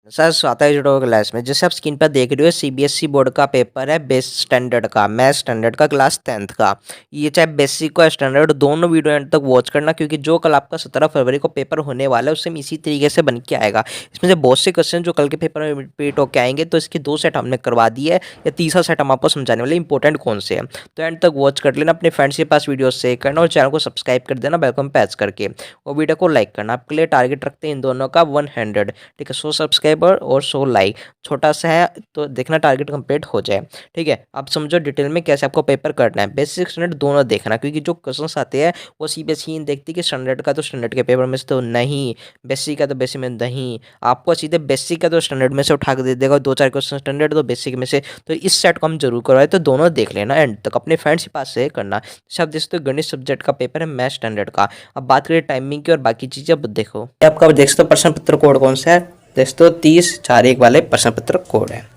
Sir स्वागत है जुड़ो class में। जैसे आप स्क्रीन पर देख रहे हो सीबीएसई बोर्ड का पेपर है बेस्ट स्टैंडर्ड का, मैथ स्टैंडर्ड का, क्लास 10th का। ये चाहे बेसिक को स्टैंडर्ड दोनों वीडियो एंड तक वॉच करना, क्योंकि जो कल आपका 17 फरवरी को पेपर होने वाला है उससे इसी तरीके से बन के आएगा। इसमें से बहुत से क्वेश्चन जो कल के पेपर में रिपीट होकर आएंगे, तो इसके 2 सेट हमने करवा दिए है, या तीसरा सेट हम आपको समझाने वाले इंपॉर्टेंट कौन से हैं। तो एंड तक वॉच कर लेना, अपने फ्रेंड्स के पास वीडियो शेयर करना और चैनल को सब्सक्राइब कर देना बेल आइकन प्रेस करके, और वीडियो को लाइक करना। आपके लिए टारगेट रखते हैं इन दोनों का 100, ठीक है, 100 सब्सक्राइबर और 100 लाइक। छोटा सा है तो देखना टारगेट कंप्लीट हो जाए, ठीक है। अब समझो डिटेल में कैसे आपको पेपर करना है। बेसिक स्टैंडर्ड दोनों देखना, क्योंकि जो क्वेश्चंस आते हैं वो सीबीएसई देखती कि स्टैंडर्ड का तो स्टैंडर्ड के पेपर में से तो नहीं, बेसिक का तो बेसिक में नहीं, आपको सीधे बेसिक का तो स्टैंडर्ड में से उठा के दे देगा, 2-4 क्वेश्चन स्टैंडर्ड तो बेसिक में से। तो इस सेट को हम जरूर करवाए, तो दोनों देख लेना एंड तक, अपने फ्रेंड्स के पास से करना। जैसे आप देखते हो गणित सब्जेक्ट का पेपर है मैथ स्टैंडर्ड का। अब बात करें टाइमिंग की और बाकी चीजें, अब देखो आपका देख सकते हो प्रश्न पत्र कोड कौन सा है, देखते हो 30/4/1 वाले प्रश्न पत्र कोड है।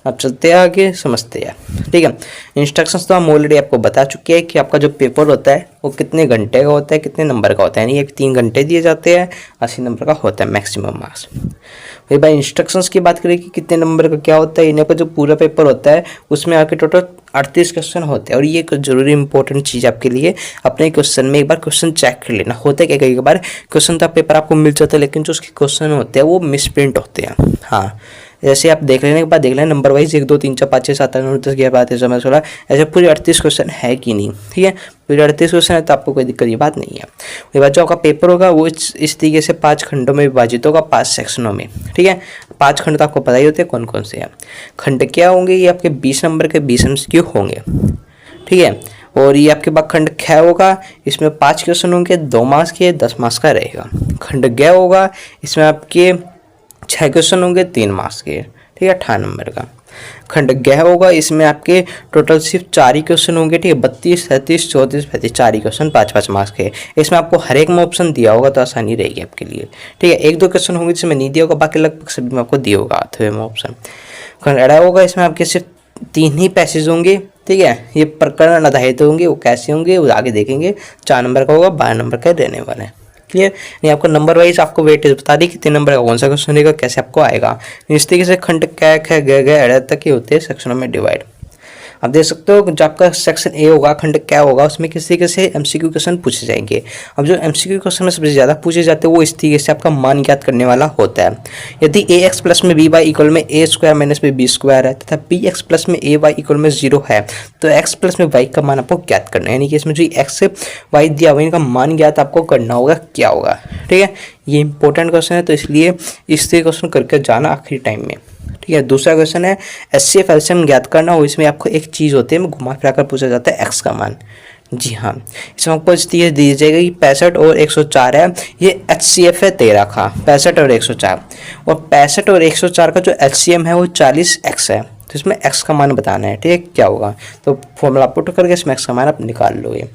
अब चलते हैं आगे, समझते हैं, ठीक है। इंस्ट्रक्शंस तो हम ऑलरेडी आपको बता चुके हैं कि आपका जो पेपर होता है वो कितने घंटे का होता है, कितने नंबर का होता है। यानी ये 3 घंटे दिए जाते हैं, 80 नंबर का होता है मैक्सिमम मार्क्स। फिर भाई इंस्ट्रक्शंस की बात करें कि कितने नंबर का क्या होता है, इन्हें का जो पूरा पेपर होता है उसमें आपके टोटल 38 क्वेश्चन होते हैं। और ये एक जरूरी इंपॉर्टेंट चीज़ आपके लिए, अपने क्वेश्चन में एक बार क्वेश्चन चेक कर लेना। होता है क्या, कई बार क्वेश्चन तो पेपर आपको मिल जाता है, लेकिन जो उसके क्वेश्चन होते हैं वो मिसप्रिंट होते हैं। हाँ, जैसे आप देख लेने के बाद देख लेना नंबर वाइज 1 2 3 4 5 6 7 8 9 10 11 12 13 14 16 ऐसे पूरे 38 क्वेश्चन है कि नहीं, ठीक है। पूरे 38 क्वेश्चन है तो आपको कोई दिक्कत की बात नहीं है। उसके बाद जो आपका पेपर होगा वो इस तरीके से 5 खंडों में विभाजित होगा, 5 सेक्शनों में, ठीक है। 5 खंड तो आपको पता ही होते हैं कौन कौन से हैं। खंड क्या होंगे, ये आपके 20 नंबर के 20 MCQ होंगे, ठीक है। और ये आपके पास खंड ख होगा, इसमें 5 क्वेश्चन होंगे, 2 मार्क्स के, 10 मार्क्स का रहेगा। खंड ग होगा, इसमें आपके 6 क्वेश्चन होंगे, 3 मार्क्स के, ठीक है, 18 नंबर का। खंड ग होगा, इसमें आपके टोटल सिर्फ 4 ही क्वेश्चन होंगे, ठीक है, 32 37 34 35, 4 ही क्वेश्चन 5-5 मार्क्स के। इसमें आपको हर एक में ऑप्शन दिया होगा तो आसानी रहेगी आपके लिए, ठीक है। 1-2 क्वेश्चन होंगे जिसमें नहीं दिया होगा, बाकी लगभग सभी में आपको दिया होगा अथवे में ऑप्शन। खंड अड़ा होगा, इसमें आपके सिर्फ 3 ही पैसेज होंगे, ठीक है। ये प्रकरण आधारित होंगे, वो कैसे होंगे वो आगे देखेंगे। 4 नंबर का होगा, 12 नंबर का रहने वाला है, क्लियर। नहीं आपको नंबर वाइज आपको वेटेज बता दी कितने नंबर का कौन सा क्वेश्चन रहेगा, कैसे आपको आएगा। इस तरीके से खंड क ख ग घ तक ही होते हैं सेक्शनों में डिवाइड। अब देख सकते हो जो आपका सेक्शन ए होगा, खंड क्या होगा, उसमें किस तरीके से MCQ क्वेश्चन पूछे जाएंगे। अब जो MCQ क्वेश्चन में सबसे ज़्यादा पूछे जाते हैं वो इस तरीके से आपका मान ज्ञात करने वाला होता है। यदि ax प्लस में by इक्वल में a स्क्वायर माइनस में b स्क्वायर है तथा bx प्लस में ay इक्वल में 0 है, तो x प्लस में y का मान आपको ज्ञात करना है। यानी कि इसमें जो x से y दिया हुआ इनका मान ज्ञात आपको करना होगा, क्या होगा, ठीक है। ये इंपॉर्टेंट क्वेश्चन है, तो इसलिए इस तरीके क्वेश्चन करके जाना आखिरी टाइम में, ठीक है। दूसरा क्वेश्चन है HCF एलसीएम ज्ञात करना हो। इसमें आपको एक चीज़ होती है, घुमा फिरा कर पूछा जाता है x का मान। जी हाँ, इसमें आपको इस तरीके दी जाएगा कि 65 और 104 है, ये HCF है 13 का, 65 और 104, और 65 और 104 का जो LCM है वो 40x है। तो इसमें x का मान बताना है, ठीक है, क्या होगा। तो फॉर्मूला पुट करके इसमें x का मान आप निकाल लोगे,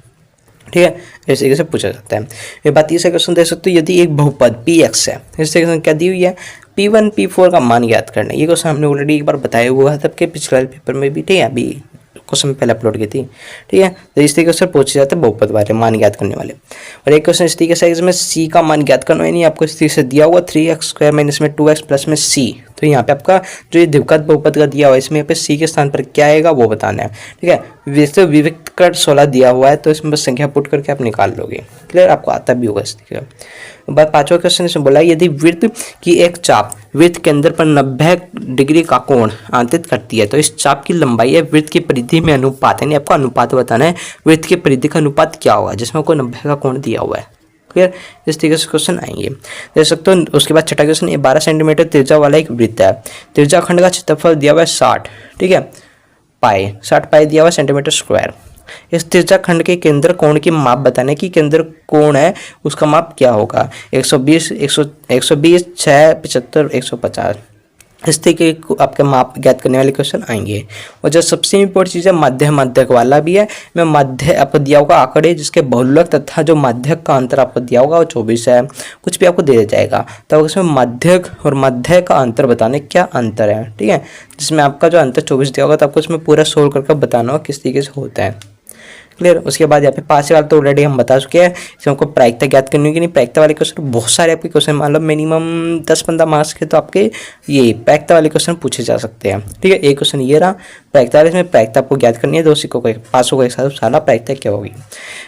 ठीक है। इस तरीके से पूछा जाता है। ये बात तीसरा क्वेश्चन देख सकते हो, यदि एक बहुपद px है, इस तरीके से क्या दी हुई है, P1 P4 का मान ज्ञात करना है। ये क्वेश्चन हमने ऑलरेडी एक बार बताया हुआ है तब के पिछले पेपर में भी, ठीक है, अभी क्वेश्चन पहले अपलोड की थी, ठीक है। तो इस तरीके से पूछे जाते हैं बहुपद वाले मान ज्ञात करने वाले। और एक क्वेश्चन इस तरीके से इसमें c का मान ज्ञात करना है, नहीं आपको इस तरीके से दिया हुआ 3x स्क्वायर माइनस में 2x प्लस में c। तो यहाँ पे आपका जो ये द्विघात बहुपद का दिया हुआ है, इसमें यहाँ पे c के स्थान पर क्या आएगा वो बताना है, ठीक है। वैसे विविक्त कर 16 दिया हुआ है, तो इसमें बस संख्या पुट करके आप निकाल लोगे, क्लियर, आपको आता भी होगा इस तरीके का। बात 5वां क्वेश्चन इसमें बोला है, यदि वृत्त की एक चाप वृत्त के अंदर पर 90 डिग्री का कोण आंतरित करती है, तो इस चाप की लंबाई है वृत्त की परिधि में अनुपात, यानी आपको अनुपात बताना है, वृत्त की परिधि का अनुपात क्या होगा, जिसमें आपको 90 का कोण दिया हुआ है, क्लियर। इस तरीके से क्वेश्चन आएंगे, देख सकते हो। उसके बाद छठा क्वेश्चन, ये 12 सेंटीमीटर त्रिज्या वाला एक वृत्त है, त्रिज्या खंड का क्षेत्रफल दिया हुआ है 60, ठीक है, 60 पाई दिया हुआ है सेंटीमीटर स्क्वायर। इस त्रिज्या खंड के केंद्र कोण की माप बताने की, केंद्र कोण है उसका माप क्या होगा, 120 120 6 75 150। इस तरीके के आपके माप ज्ञात करने वाले क्वेश्चन आएंगे। और जो सबसे इम्पोर्टेंट चीज़ है माध्यक वाला भी है, मैं माध्य आपको दिया होगा आंकड़े जिसके बहुलक तथा जो माध्यक का अंतर आपको दिया होगा वो 24 है, कुछ भी आपको दे जाएगा। तो इसमें माध्यक और माध्यक का अंतर बताने क्या अंतर है, ठीक है, जिसमें आपका जो अंतर 24 दिया होगा तो आपको इसमें पूरा सोल्व करके बताना होगा किस तरीके से होता है, क्लियर। उसके बाद यहाँ पे पास वाला तो ऑलरेडी हम बता चुके हैं, इसमें हमको प्रायिकता ज्ञात करनी होगी। नहीं, प्रायिकता वाले क्वेश्चन बहुत सारे आपके क्वेश्चन, मतलब मिनिमम 10-15 मार्क्स के तो आपके ये प्रायिकता वाले क्वेश्चन पूछे जा सकते हैं, ठीक है। एक क्वेश्चन ये रहा प्रायिकता वाले, इसमें प्रायिकता आपको ज्ञात करनी है, 2 सिक्कों को पासों को एक साथ सारा प्रायिकता क्या होगी।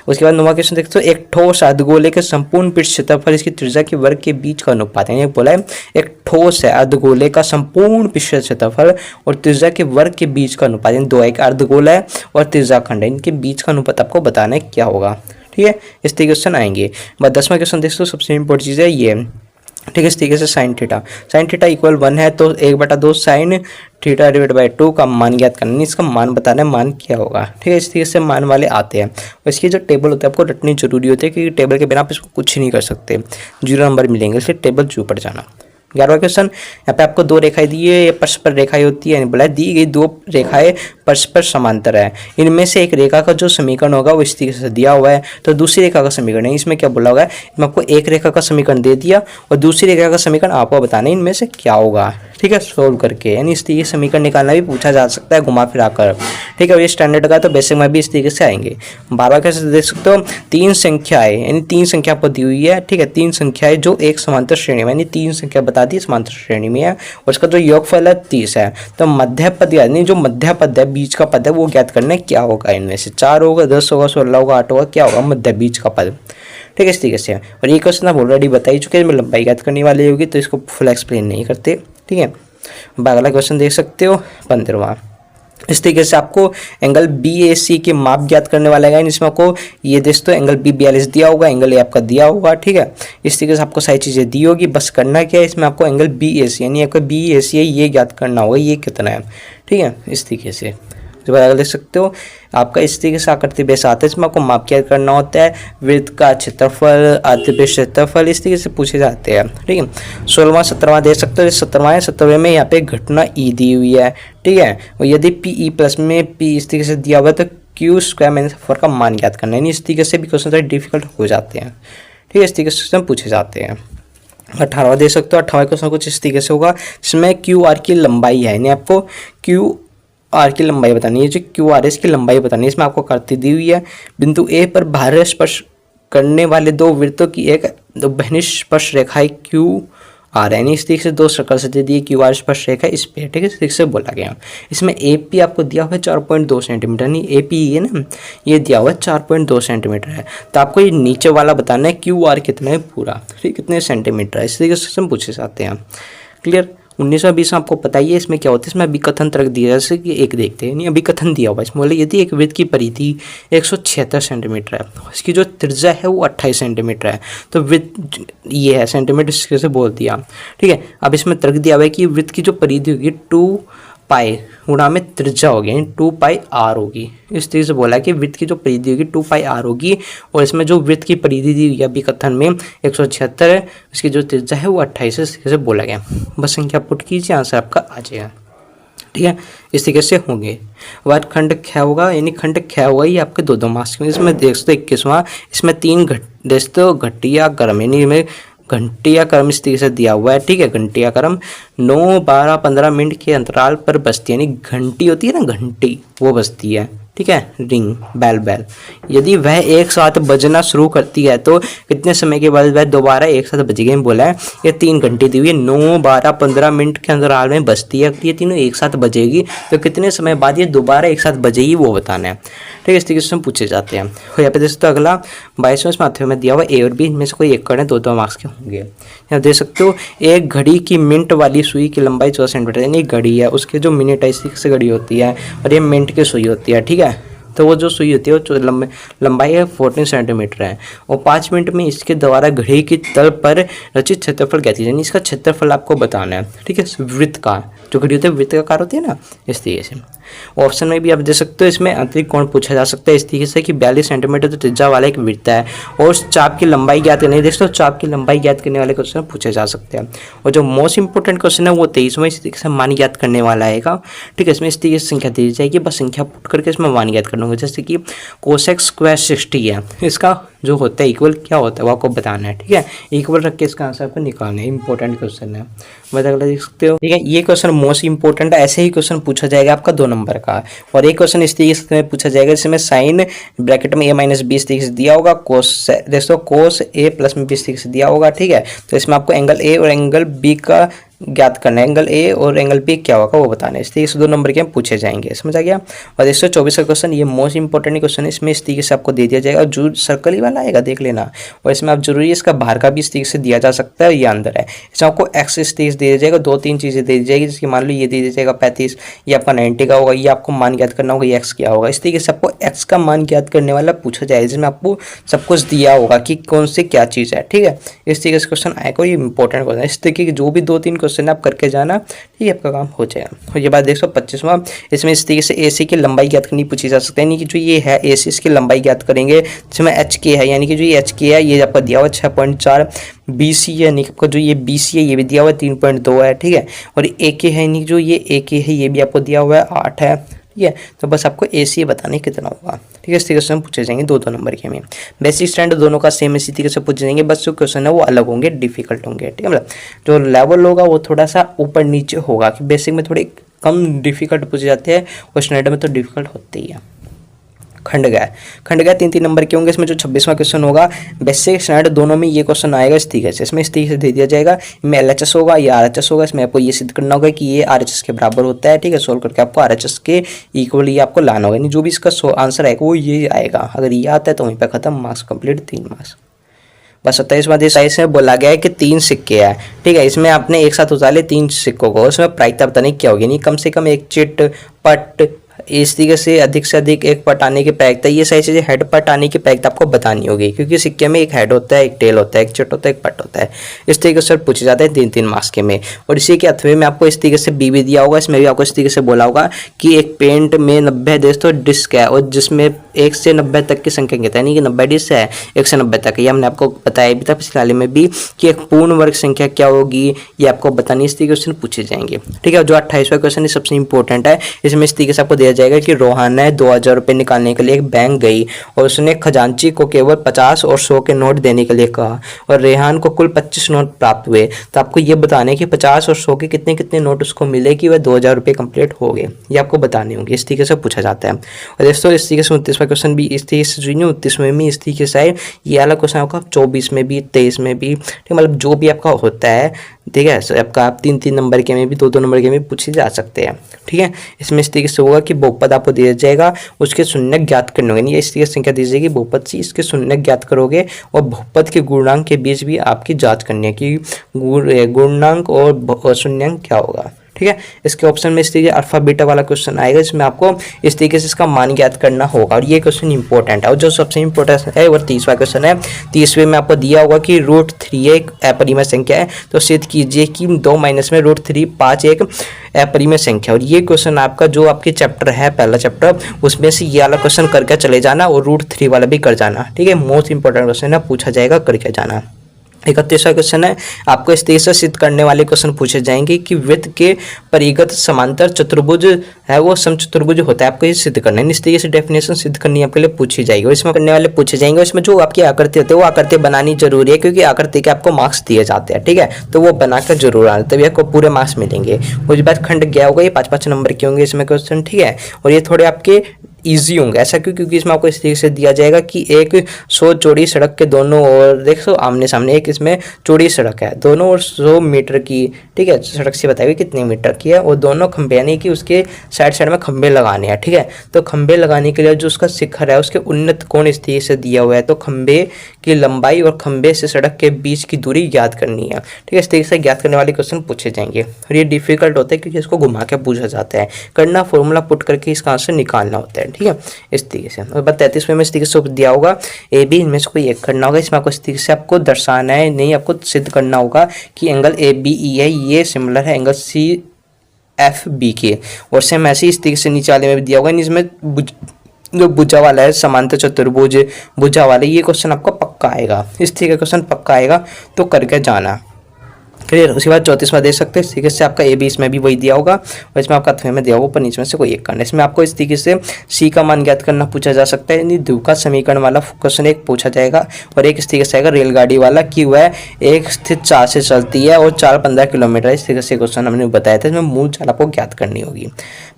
उसके बाद 9वां क्वेश्चन देखते हो, एक ठोस अर्धगोले के संपूर्ण पृष्ठ क्षेत्रफल इसकी त्रिज्या के वर्ग के बीच का अनुपात है। बोला है एक ठोस है अर्धगोले का संपूर्ण पृष्ठ क्षेत्रफल और त्रिज्या के वर्ग के बीच का अनुपात, दो एक अर्धगोला है और त्रिज्या खंड है, इनके बीच का अनुपात आपको बताना है क्या होगा, ठीक है। इस तरीके क्वेश्चन आएंगे। बस 10वां क्वेश्चन देखते हो, सबसे इंपॉर्टेंट चीज़ है ये, ठीक है। इस तरीके से साइन थीटा इक्वल 1 है तो 1/2 साइन थीटा डिवाइड बाई 2 का मान ज्ञात करना है, इसका मान बताना है मान क्या होगा, ठीक है। इस तरीके से मान वाले आते हैं और इसकी जो टेबल होती है आपको रटनी जरूरी होती है, क्योंकि टेबल के बिना आप इसको कुछ नहीं कर सकते, 0 नंबर मिलेंगे, इसलिए टेबल चू पड़ जाना। 11वां क्वेश्चन, यहाँ पे आपको 2 रेखाएं दी है, ये परस्पर रेखाएं होती है, बोला दी गई 2 रेखाएं परस्पर समांतर है, इनमें से एक रेखा का जो समीकरण होगा वो इस तरीके से दिया हुआ है, तो दूसरी रेखा का समीकरण है, इसमें क्या बोला होगा, इसमें आपको एक रेखा का समीकरण दे दिया और दूसरी रेखा का समीकरण आपको बताना है इनमें से क्या होगा, ठीक है, सोल्व करके, यानी इस तरीके समीकरण निकालना भी पूछा जा सकता है घुमा फिरा कर, ठीक है। और ये स्टैंडर्ड का तो बेसिक में भी इस तरीके से आएंगे। 12वां कैसे देख सकते हो, 3 संख्याएं, यानी 3 संख्या आपको दी हुई है, ठीक है, 3 संख्याएं जो एक समांतर श्रेणी में, यानी 3 संख्या बता दी समांतर श्रेणी में है और उसका जो योगफल है 30 है, तो मध्य पद यानी जो मध्य पद है, बीच का पद है, वो ज्ञात करना है क्या होगा, इनमें से 4 होगा, 10 होगा, 16 होगा, 8 होगा, क्या होगा, मध्य बीच का पद, ठीक है। इस तरीके से, और ये क्वेश्चन आप ऑलरेडी बता ही चुके हैं, लंबाई ज्ञात करने वाली होगी तो इसको फुल एक्सप्लेन नहीं करते, ठीक है। अगला क्वेश्चन देख सकते हो 15वां, इस तरीके से आपको एंगल BAC के माप ज्ञात करने वाला है, इसमें आपको ये दोस्तों एंगल B 42 दिया होगा, एंगल A आपका दिया होगा, ठीक है। इस तरीके से आपको सारी चीज़ें दी होगी, बस करना क्या है, इसमें आपको एंगल BAC यानी आपका BAC है ये ज्ञात करना होगा, ये कितना है, ठीक है। इस तरीके से दोबारा देख सकते हो, आपका इस तरीके से आकृति बेस आता है, इसमें आपको माप क्या करना होता है, वृत्त का क्षेत्रफल, अर्धवृत्त क्षेत्रफल, इस तरीके से पूछे जाते हैं, ठीक है। 16वां 17वां देख सकते हो, 17वां है, 17वें में यहाँ पे घटना E दी हुई है, ठीक है। और यदि PE प्लस में P इस तरीके से दिया हुआ है तो Q स्क्वायर माइनस 4 का मान ज्ञात करना है, इस तरीके से भी क्वेश्चन थोड़े डिफिकल्ट हो जाते हैं, ठीक है। इस तरीके से पूछे जाते हैं। 18वां देख सकते हो, 18वां क्वेश्चन कुछ इस तरीके से होगा, जिसमें QR की लंबाई है, यानी आपको QR की लंबाई बतानी है, जो QRS की लंबाई बतानी है, इसमें आपको आकृति दी हुई है, बिंदु A पर बाह्य स्पर्श करने वाले 2 वृत्तों की एक बहिर्निश स्पर्श रेखा है QR, यानी इस तरीके से 2 सर्कल से दे दिए QR स्पर्श रेखा इस पे, ठीक है, इस तरीके से बोला गया। इसमें AP आपको दिया हुआ है 4.2 सेंटीमीटर, नहीं AP है ना, ये दिया हुआ है 4.2 सेंटीमीटर है, तो आपको ये नीचे वाला बताना है QR कितना है पूरा, ठीक, कितने सेंटीमीटर है, इस तरीके से हम पूछे जाते हैं, क्लियर। 1920 आपको पता ही है, इसमें क्या होता है, इसमें अभिकथन तर्क दिया, जैसे कि एक देखते हैं, नहीं अभिकथन दिया हुआ है, इसमें बोले यदि एक वृत्त की परिधि 176 सेंटीमीटर है, इसकी जो त्रिज्या है वो 28 सेंटीमीटर है, तो वृत्त ये है सेंटीमीटर, इसके से बोल दिया, ठीक है। अब इसमें तर्क दिया हुआ है कि वृत्त की जो परिधि होगी 2 पाई गुणा में त्रिज्या होगी, यानी 2 पाई r होगी, इस तरीके से बोला है कि वृत्त की जो परिधि होगी 2 पाई r होगी, और इसमें जो वृत्त की परिधि दी गई अभिकथन में 176 है, इसकी जो त्रिज्या है वो 28 है, इस तरीके से बोला गया। बस संख्या पुट कीजिए, आंसर आपका आ जाएगा, ठीक है। इस तरीके से होंगे। वाद खंड ख होगा, यानी खंड ख होगा, ये आपके 2 मार्क्स के, इसमें देख सकते 21वां, इसमें 3 घटिया क्रम, यानी में घंटिया क्रम इस तरीके से दिया हुआ है, ठीक है। घंटिया क्रम 9, 12, 15 मिनट के अंतराल पर बजती है, यानी घंटी होती है ना, घंटी वो बजती है, ठीक है, रिंग बैल, यदि वह एक साथ बजना शुरू करती है तो कितने समय के बाद वह दोबारा एक साथ बजेगी, बोला है ये 3 घंटे दी हुई है, 9, 12, 15 मिनट के अंतराल में बजती है, ये तीनों एक साथ बजेगी तो कितने समय बाद ये दोबारा एक साथ बजेगी वो बताना है, ठीक है। इस तरीके से हम पूछे जाते हैं। यहाँ पे देख सकते हो अगला 22वें माध्यम में दिया हुआ A और B, इनमें से कोई एक करने 2 मार्क्स के होंगे। यहाँ देख सकते हो एक घड़ी की मिनट वाली सुई की लंबाई 14 सेंटीमीटर, यानी घड़ी है उसके जो मिनट है इस तरीके से घड़ी होती है और ये मिनट की सुई होती है, ठीक है। तो वो जो सुई होती है वो लंबाई है 14 सेंटीमीटर है, और 5 मिनट में इसके द्वारा घड़ी की तल पर रचित क्षेत्रफल कहती है, यानी इसका क्षेत्रफल आपको बताना है, ठीक है। वृत्त का जो घड़ी होती है वृत्त का आकार होती है ना, इस तरीके से। ऑप्शन में भी आप देख सकते हो, इसमें आंतरिक कोण पूछा जा सकता है इस तरीके से कि 42 सेंटीमीटर तो त्रिज्या वाला एक वृत्त है, और उस चाप की लंबाई ज्ञात करनी है, देख सकते हो चाप की लंबाई ज्ञात करने वाले क्वेश्चन पूछे जा सकते हैं। और जो मोस्ट इंपोर्टेंट क्वेश्चन है वो 23वां इस तरीके से मान ज्ञात करने वाला आएगा, ठीक है। इसमें इस तरीके से संख्या दी जाएगी, बस संख्या पुट करके इसमें मान ज्ञात करना होगा, जैसे कि कोसेक स्क्वायर 60 है, इसका जो होता है इक्वल क्या होता है वो आपको बताना है, ठीक है। इक्वल रख के इसका आंसर आपको निकालना है, इंपॉर्टेंट क्वेश्चन है। बस अगला देख सकते हो, ठीक है। ये क्वेश्चन मोस्ट इंपॉर्टेंट है, ऐसे ही क्वेश्चन पूछा जाएगा आपका 2 नंबर का। और एक क्वेश्चन इस तरीके से पूछा जाएगा जिसमें साइन ब्रैकेट में a माइनस बी इस तरीके से दिया होगा, कोस देखो कोस a प्लस में बी इस तरीके से दिया होगा, ठीक है। तो इसमें आपको एंगल a और एंगल b का ज्ञात करना है, एंगल ए और एंगल बी क्या होगा वो बताना है। इस तरीके से 2 नंबर के हम पूछे जाएंगे, समझ आ गया। और 124 का क्वेश्चन ये मोस्ट इंपॉर्टेंट क्वेश्चन है, इसमें इस तरीके से आपको दे दिया जाएगा और जो सर्कल ही वाला आएगा देख लेना। और इसमें आप जरूरी है इसका बाहर का भी इस तरीके से दिया जा सकता है, ये अंदर है। इसमें आपको एक्स इस तरीके से दे दिया जाएगा, 2-3 चीज़ें दे दी जाएगी, जिसकी मान लो ये दे दिया जाएगा 35, ये आपका 90 का होगा, ये आपको मान ज्ञात करना होगा, ये एक्स क्या होगा। इस तरीके से आपको एक्स का मान ज्ञात करने वाला पूछा जाएगा, जिसमें आपको सब कुछ दिया होगा कि कौन से क्या चीज़ है, ठीक है। इस तरीके से क्वेश्चन आएगा, ये इंपॉर्टेंट क्वेश्चन है। इस तरीके के जो भी 2-3 क्वेश्चन आप करके जाना, ठीक है, आपका काम हो जाएगा। और ये बात 125वां, इसमें इस तरीके से एसी की लंबाई ज्ञात करनी पूछी जा सकती है, यानी कि जो ये है एसी इसकी लंबाई ज्ञात करेंगे, जिसमें एच के है, यानी कि जो ये एच के है ये आपका दिया हुआ 6.4, BC है, यानी कि आपका जो ये BC है ये भी दिया हुआ है 3.2 है, ठीक है। और ए के है, यानी जो ये ए के है ये भी आपको दिया हुआ है 8 है, ठीक है। तो बस आपको AC बताने कितना होगा, ठीक है। इस तरीके से हम पूछे जाएंगे 2-2 नंबर के में। बेसिक स्टैंडर्ड दोनों का सेम इसी तरीके से पूछे जाएंगे, बस जो क्वेश्चन है वो अलग होंगे, डिफिकल्ट होंगे, ठीक है। मतलब जो लेवल होगा वो थोड़ा सा ऊपर नीचे होगा, कि बेसिक में थोड़े कम डिफिकल्ट पूछे जाते हैं और स्टैंडर्ड में तो डिफिकल्ट होते ही है। खंड गया 3-3 नंबर के होंगे। इसमें जो 26वां क्वेश्चन होगा बेसिक स्टैंडर्ड दोनों में ये क्वेश्चन आएगा इस तरीके से, इसमें इस तरीके से दे दिया जाएगा, में LHS होगा या RHS होगा। इसमें आपको ये सिद्ध करना होगा कि ये RHS के बराबर होता है, ठीक है। सोल्व करके आपको RHS के इक्वल ये आपको लाना होगा, यानी जो भी इसका आंसर आएगा वो ये आएगा। अगर ये आता है तो वहीं पर खत्म, मार्क्स कंप्लीट, 3 मार्क्स। बस 27वां साइज में बोला गया है कि 3 सिक्के हैं, ठीक है। इसमें आपने एक साथ उतार ले 3 सिक्कों को, उसमें प्रायिकता बताने क्या होगी, नहीं कम से कम एक चिट पट इस तरीके से अधिक एक पट आने की प्रायिकता, ये सारी चीज़ें हेड पट आने की प्रायिकता आपको बतानी होगी, क्योंकि सिक्के में एक हेड होता है, एक टेल होता है, एक चिट होता है, एक पट होता है। इस तरीके से पूछे जाते हैं 3-3 मार्क्स के में। और इसी के अथवे में आपको इस तरीके से बी भी दिया होगा, इसमें भी आपको इस तरीके से बोला होगा कि एक पेंट में 90 दोस्तों डिस्क है, और जिसमें 1 से 90 तक की संख्या कहता है, यानी कि 90 डिस्क है 1 से 90 तक। ये हमने आपको बताया भी था पिछले वाले में भी कि एक पूर्ण वर्ग संख्या क्या होगी, ये आपको बतानी, इस तरीके से पूछे जाएंगे, ठीक है। जो 28वां क्वेश्चन सबसे इंपॉर्टेंट है, इसमें इस तरीके से आपको दिया जाएगा कि रोहान ने 2000 रुपये निकालने के लिए एक बैंक गई और उसने खजांची को केवल 50 और 100 के नोट देने के लिए कहा, और रेहान को कुल 25 नोट प्राप्त हुए। तो आपको ये बताने कि 50 और 100 के कितने कितने नोट उसको मिले कि वह 2000 रुपये कंप्लीट हो गए, ये आपको बताने होंगे। इस तरीके से पूछा जाता है। और दोस्तों इस तरीके से 29वां क्वेश्चन भी इस तरीके से, 29वें में इस तरीके से आए, ये वाला क्वेश्चन आपका 24 में भी 23 में भी, ठीक, मतलब जो भी आपका होता है, ठीक है। सो आपका आप 3-3 नंबर के में भी 2-2 नंबर के में पूछे जा सकते हैं, ठीक है। इसमें इस तरीके से होगा कि बहुपद आपको दिया जाएगा, उसके शून्यक ज्ञात करने होंगे, इस तरीके से संख्या दी जाएगी बहुपद से, इसके शून्यक ज्ञात करोगे, और बहुपद के गुणांक के बीच भी आपकी जांच करनी है कि गुणांक और शून्यक क्या होगा, ठीक है। इसके ऑप्शन में इस तरीके अल्फा बीटा वाला क्वेश्चन आएगा, इसमें आपको इस तरीके से इसका मान ज्ञात करना होगा, और ये क्वेश्चन इंपॉर्टेंट है। और जो सबसे इंपॉर्टेंट है वो 30वां क्वेश्चन है। 30वें में आपको दिया होगा कि √3 एक अपरिमेय संख्या है, तो सिद्ध कीजिए कि 2 माइनस में √3 5 एक अपरिमेय संख्या। और ये क्वेश्चन आपका जो आपके चैप्टर है पहला चैप्टर, उसमें से ये वाला क्वेश्चन करके चले जाना और √3 वाला भी कर जाना, ठीक है। मोस्ट इंपॉर्टेंट क्वेश्चन है, पूछा जाएगा, करके जाना। 31वां क्वेश्चन है, आपको इस तरीके से सिद्ध करने वाले क्वेश्चन पूछे जाएंगे कि वृत्त के परिगत समांतर चतुर्भुज है वो समचतुर्भुज होता है, आपको ये सिद्ध करना है। इस तरीके से डेफिनेशन सिद्ध करनी आपके लिए पूछी जाएगी, और इसमें करने वाले पूछे जाएंगे। इसमें जो आपकी आकृति होती है वो आकृति बनानी जरूरी है, क्योंकि आकृति के आपको मार्क्स दिए जाते हैं, ठीक है। तो वो बनाकर जरूर आना, तभी आपको पूरे मार्क्स मिलेंगे। उसके बाद खंड गया होगा, ये 5-5 नंबर के होंगे इसमें क्वेश्चन, ठीक है। और ये थोड़े आपके ईजी होंगे, ऐसा क्यों, क्योंकि इसमें आपको इस तरीके से दिया जाएगा कि एक 100 चौड़ी सड़क के दोनों ओर देखो आमने सामने, एक इसमें चौड़ी सड़क है, दोनों ओर 100 मीटर की, ठीक है, सड़क से बताइए कितने मीटर की है, और दोनों खंभे, यानी कि उसके साइड साइड में खंभे लगाने हैं, ठीक है। तो खंभे लगाने के लिए जो उसका शिखर है उसके उन्नत कोण इस तरीके से दिया हुआ है, तो खंभे की लंबाई और खंभे से सड़क के बीच की दूरी ज्ञात करनी है, ठीक है। इस तरीके से ज्ञात करने वाले क्वेश्चन पूछे जाएंगे, और ये डिफिकल्ट होता है क्योंकि इसको घुमा के पूछा जाता है, करना फॉर्मूला पुट करके इसका आंसर निकालना होता है, ठीक है। इस तरीके से। और 33वें में इस तरीके से दिया होगा ए बी, इनमें से कोई एक करना होगा। इसमें आपको इस तरीके से आपको दर्शाना है, नहीं आपको सिद्ध करना होगा कि एंगल ए बी ई है ये सिमिलर है एंगल सी एफ बी के। और सेम ऐसे इस तरीके से नीचे वाले में भी दिया होगा, इसमें जो भुजा वाला है समांतर चतुर्भुज भुजा वाला, ये क्वेश्चन आपका पक्का आएगा, इस तरीके का क्वेश्चन पक्का आएगा, तो करके जाना। क्लियर। उसके बाद 34वां देख सकते हैं इस तरीके से आपका ए बी, इसमें भी वही दिया होगा और इसमें आपका अथवे में दिया होगा, ऊपर नीचे में से कोई एक करना। इसमें आपको इस तरीके से सी का मान ज्ञात करना पूछा जा सकता है, यानी द्विघात समीकरण वाला क्वेश्चन एक पूछा जाएगा। और एक इस तरीके से आएगा रेलगाड़ी वाला कि वह एक स्थित चाल से चलती है और 4-15 किलोमीटर, इस तरीके से क्वेश्चन हमने बताया था। इसमें मूल चाल आपको ज्ञात करनी होगी।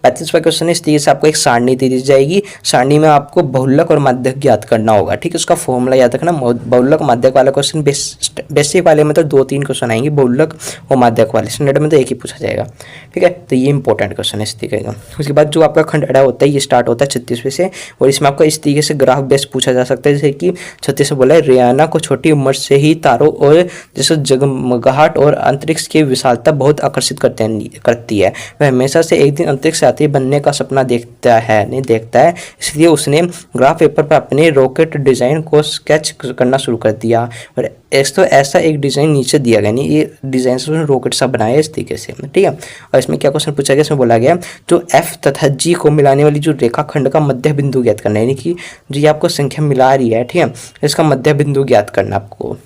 35वां क्वेश्चन इस तरीके से आपको एक सारणी दी जाएगी, सारणी में आपको बहुलक और माध्यक ज्ञात करना होगा। ठीक है, उसका फॉर्मूला याद रखना। बहुलक माध्यक वाला क्वेश्चन बेसिक वाले में तो 2-3 क्वेश्चन आएंगे, बहुलक और माध्यक वाले स्टैंडर्ड में तो एक ही पूछा जाएगा। ठीक है, तो ये इंपॉर्टेंट क्वेश्चन है इस तरीके का। उसके बाद जो आपका खंड अड़ा होता है ये स्टार्ट होता है 36वें से, और इसमें आपका इस तरीके से ग्राफ बेस पूछा जा सकता है, जैसे कि 36 से बोला है, रियाना को छोटी उम्र से ही तारों और जैसे जगमगाहट और अंतरिक्ष की विशालता बहुत आकर्षित करती है। वह हमेशा से एक दिन अंतरिक्ष यात्री बनने का सपना देखता है, इसलिए उसने ग्राफ पेपर पर अपने रॉकेट डिजाइन को स्केच करना शुरू कर दिया। और ऐसा एक डिजाइन नीचे दिया गया, नहीं ये डिजाइन से उसने रॉकेट सा बनाया इस तरीके से। ठीक है, और इसमें क्या क्वेश्चन पूछा गया, इसमें बोला गया जो एफ तथा जी को मिलाने वाली जो रेखाखंड का मध्य बिंदु ज्ञात करना है, यानी कि जो ये आपको संख्या मिला रही है, ठीक है, इसका मध्य बिंदु ज्ञात करना आपको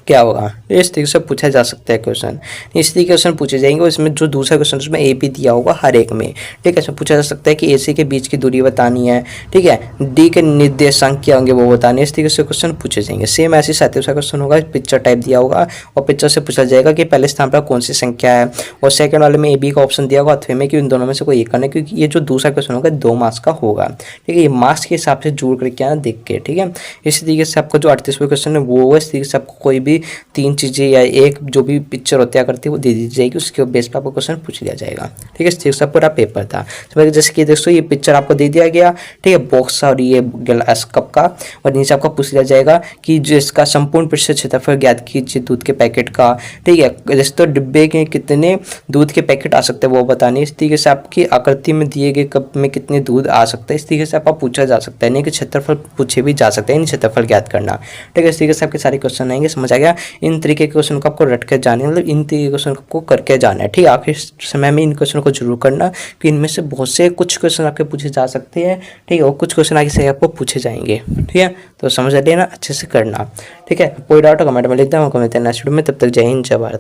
क्या होगा, इस तरीके से पूछा जा सकता है क्वेश्चन। इस तरीके के क्वेश्चन पूछे जाएंगे, और इसमें जो दूसरा क्वेश्चन उसमें ए बी दिया होगा हर एक में। ठीक है, इसमें पूछा जा सकता है कि ए सी के बीच की दूरी बतानी है। ठीक है, डी के निर्देशांक क्या होंगे वो बताने, इस तरीके से क्वेश्चन पूछे जाएंगे। सेम ऐसे 37वां क्वेश्चन होगा, पिक्चर टाइप दिया होगा और पिक्चर से पूछा जाएगा कि पहले स्थान पर कौन सी संख्या है, और सेकंड वाले में ए बी का ऑप्शन दिया होगा अथवा में कि इन दोनों में से कोई एक करना है, क्योंकि ये जो दूसरा क्वेश्चन होगा 2 मार्क्स का होगा। ठीक है, ये मार्क्स के हिसाब से जोड़ करके आना देख के। ठीक है, इसी तरीके से आपका जो 38वां क्वेश्चन है वो इस तरीके से आपको कोई भी 3 चीज़ें या एक जो भी पिक्चर होती है करती है वो दे दी जाएगी, उसके बेस पर आपको क्वेश्चन पूछ लिया जाएगा। ठीक है, इस तरीके से पूरा पेपर था। जैसे कि देखो ये पिक्चर आपको दे दिया गया, ठीक है, बॉक्स और ये गिलास कप का, और नीचे आपको पूछ लिया जाएगा कि जिसका संपूर्ण पृष्ठ क्षेत्रफल ज्ञात कीजिए दूध के पैकेट का। ठीक है, जैसे तो डिब्बे के कितने दूध के पैकेट आ सकते हैं वो बताने। इस तरीके से आपकी आकृति में दिए गए कप में कितने दूध आ सकता है, इस तरीके से आपका पूछा जा सकता है, नहीं कि क्षेत्रफल पूछे भी जा सकते हैं, क्षेत्रफल ज्ञात करना। ठीक है, इस तरीके से आपके सारे क्वेश्चन आएंगे, समझ आ गया। इन तरीके के क्वेश्चन को आपको रट के जाने, मतलब इन तरीके के क्वेश्चन को करके जाना है। ठीक है, आखिर समय में इन क्वेश्चन को जरूर करना, कि इनमें से बहुत से कुछ क्वेश्चन आपके पूछे जा सकते हैं। ठीक है, और कुछ क्वेश्चन आगे से आपको पूछे जाएंगे। ठीक है, तो समझ लेना, अच्छे से करना। ठीक है, कोई डाउट कमेंट में लिख दें, हमको मिलते हैं नेक्स्ट वीडियो में, तब तक जय हिंद जय भारत।